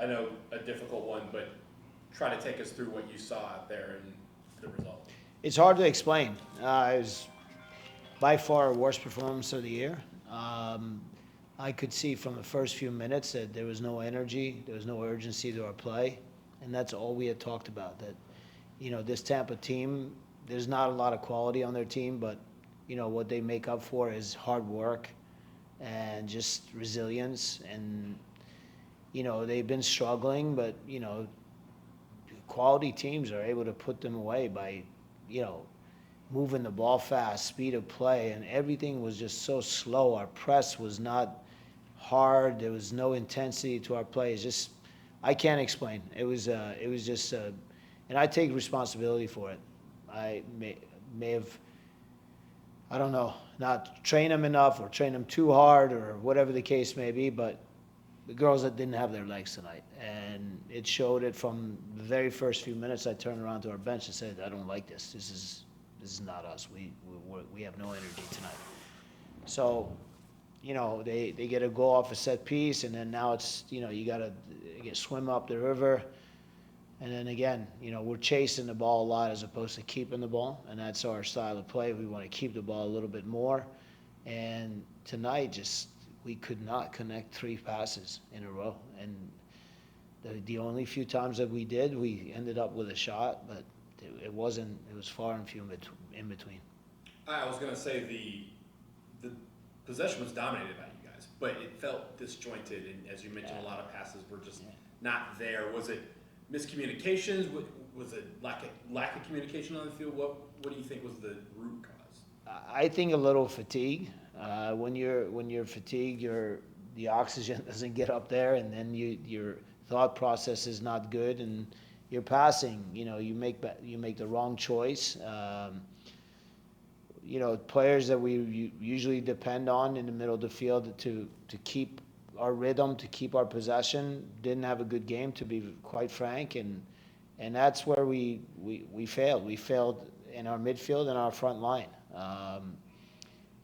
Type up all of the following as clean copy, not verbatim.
I know a difficult one, but try to take us through what you saw out there and the result. It's hard to explain. It was by far our worst performance of the year. Um, I could see from the first few minutes that there was no energy, there was no urgency to our play, and that's all we had talked about. That, this Tampa team, there's not a lot of quality on their team, but what they make up for is hard work and just resilience. And they've been struggling, but quality teams are able to put them away by moving the ball fast, speed of play, and everything was just so slow. Our press was not hard. There was no intensity to our play. It's just, I can't explain. It was just, and I take responsibility for it. I may have, I don't know, not trained them enough or trained them too hard or whatever the case may be, but the girls that didn't have their legs tonight. And it showed it from the very first few minutes. I turned around to our bench and said, I don't like this. This is not us. We have no energy tonight. So, they get a goal off a set piece, and then now it's, you got to swim up the river. And then again, we're chasing the ball a lot as opposed to keeping the ball, and that's our style of play. We want to keep the ball a little bit more. And tonight, we could not connect 3 passes in a row. And the only few times that we did, we ended up with a shot, but it was far and few in between. I was going to say the possession was dominated by you guys, but it felt disjointed, and as you mentioned, a lot of passes were just not there. Was it miscommunications? Was it lack of communication on the field? What do you think was the root cause? I think a little fatigue. When you're fatigued, the oxygen doesn't get up there, and then your thought process is not good, and you're passing. You make the wrong choice. Players that we usually depend on in the middle of the field to keep our rhythm, to keep our possession, didn't have a good game, to be quite frank, and that's where we failed. We failed in our midfield and our front line.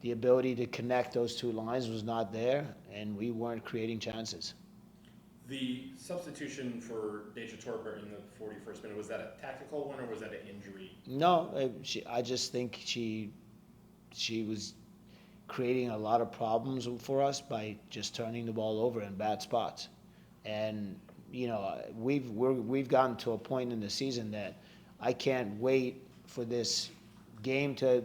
The ability to connect those 2 lines was not there, and we weren't creating chances. The substitution for Deja Torber in the 41st minute, was that a tactical one or was that an injury? No, I just think she was creating a lot of problems for us by just turning the ball over in bad spots. And we've gotten to a point in the season that I can't wait for this game to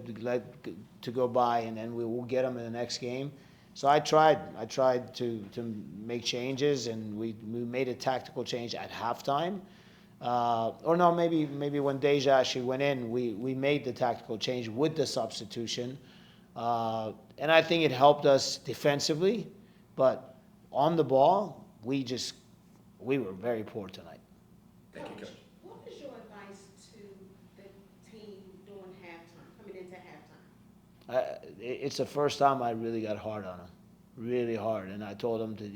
go by, and then we will get them in the next game. So I tried to make changes, and we made a tactical change at halftime. Or no, maybe when Deja actually went in, we made the tactical change with the substitution. And I think it helped us defensively, but on the ball, we were very poor tonight. Thank you, Coach. What is your advice to the team during halftime, coming into halftime? It's the first time I really got hard on them, really hard. And I told them to,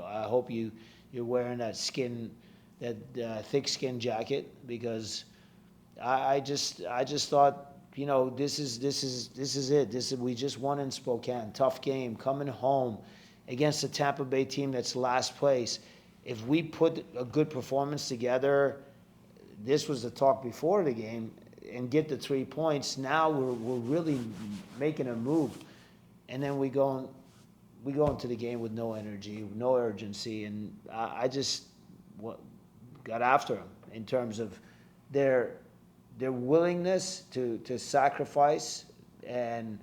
I hope you're wearing that thick skin jacket, because I just thought, this is it. We just won in Spokane, tough game, coming home against a Tampa Bay team that's last place. If we put a good performance together, this was the talk before the game, and get the 3 points, now we're really making a move. And then we go into the game with no energy, no urgency, and I just got after them in terms of their willingness to sacrifice and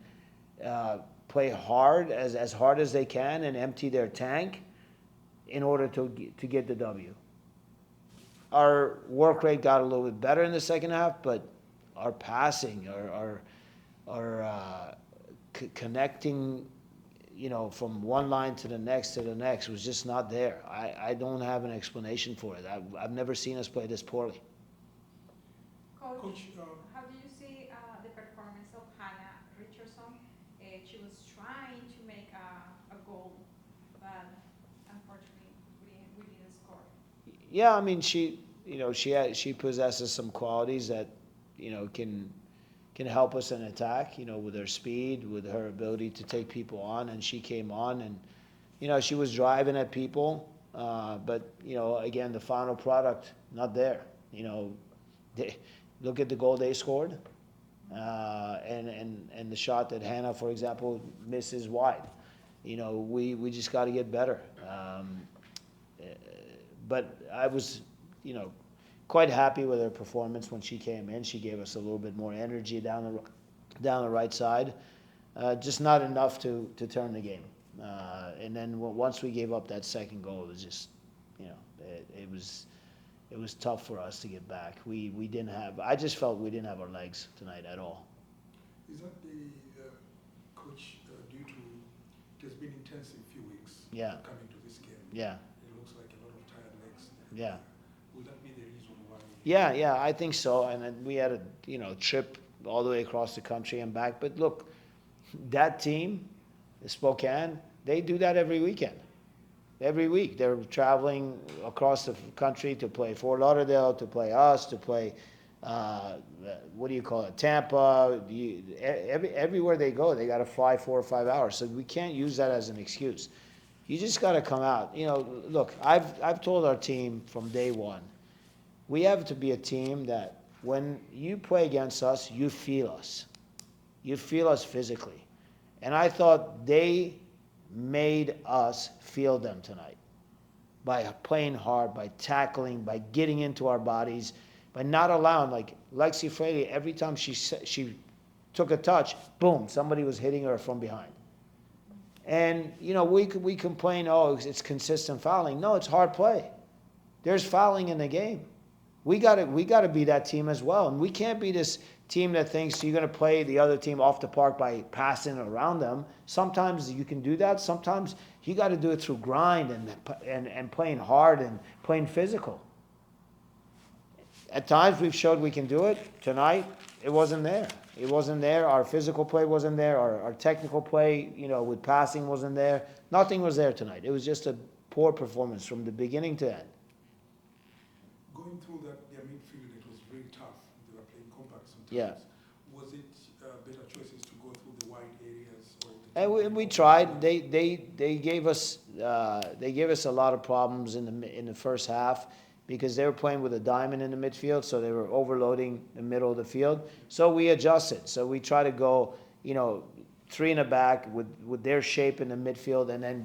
play hard, as hard as they can, and empty their tank in order to get the W. Our work rate got a little bit better in the second half, but our passing, our connecting, from one line to the next was just not there. I don't have an explanation for it. I've never seen us play this poorly. Coach, how do you see the performance of Hannah Richardson? She was trying to make a goal, but unfortunately we didn't score. Yeah, I mean, she possesses some qualities that can help us in attack. With her speed, with her ability to take people on, and she came on, and she was driving at people. But, again, the final product, not there. Look at the goal they scored, and the shot that Hannah, for example, misses wide. We just got to get better. But I was, quite happy with her performance when she came in. She gave us a little bit more energy down the right side. Just not enough to turn the game. And then once we gave up that second goal, it was just, it was tough for us to get back. I just felt we didn't have our legs tonight at all. Is that the coach due to it has been intensive few weeks? Yeah. Coming to this game. Yeah. It looks like a lot of tired legs. Yeah. Would that be the reason why? Yeah, I think so. And then we had a trip all the way across the country and back. But look, that team, the Spokane, they do that every weekend. Every week they're traveling across the country to play Fort Lauderdale, to play us, to play Tampa. Everywhere they go, they got to fly 4 or 5 hours. So we can't use that as an excuse. You just got to come out. Look, I've told our team from day one, we have to be a team that when you play against us, you feel us. You feel us physically. And I thought they made us feel them tonight by playing hard, by tackling, by getting into our bodies, by not allowing, like Lexi Fraley, every time she took a touch, boom, somebody was hitting her from behind. And, we complain, it's consistent fouling. No, it's hard play. There's fouling in the game. We got to be that team as well. And we can't be this team that thinks you're going to play the other team off the park by passing around them. Sometimes you can do that. Sometimes you got to do it through grind and playing hard and playing physical. At times we've showed we can do it. Tonight, it wasn't there. It wasn't there. Our physical play wasn't there. Our technical play, with passing wasn't there. Nothing was there tonight. It was just a poor performance from the beginning to end. Going through their midfield, it was very tough. They were playing compact sometimes. Yeah. Was it better choices to go through the wide areas? And we tried. They gave us a lot of problems in the first half because they were playing with a diamond in the midfield, so they were overloading the middle of the field. So we adjusted. So we try to go, 3 in the back with their shape in the midfield, and then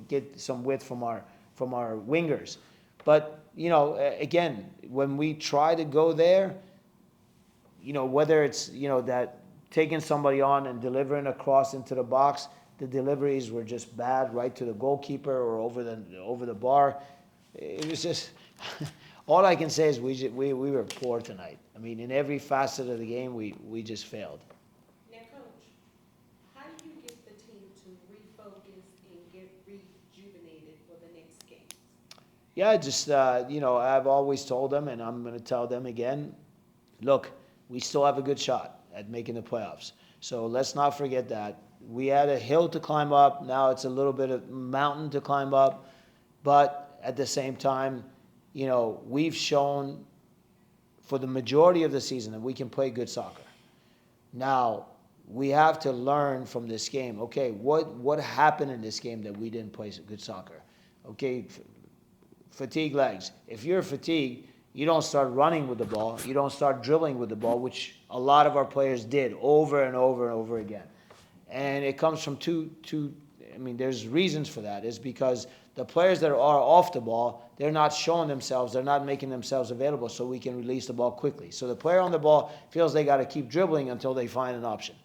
get some width from our wingers. But again, when we try to go there, whether it's that taking somebody on and delivering a cross into the box, the deliveries were just bad, right to the goalkeeper or over the bar. It was just all I can say is we were poor tonight. I mean, in every facet of the game, we just failed. Now, Coach, how do you get the team to refocus and get rejuvenated for the next game? Yeah, just I've always told them, and I'm going to tell them again. Look, we still have a good shot at making the playoffs. So let's not forget that. We had a hill to climb up. Now it's a little bit of mountain to climb up. But at the same time, we've shown for the majority of the season that we can play good soccer. Now, we have to learn from this game. Okay, what happened in this game that we didn't play good soccer? Okay, fatigue legs. If you're fatigued, you don't start running with the ball. You don't start dribbling with the ball, which a lot of our players did over and over and over again. And it comes from there's reasons for that. It's because the players that are off the ball, they're not showing themselves, they're not making themselves available so we can release the ball quickly. So the player on the ball feels they got to keep dribbling until they find an option.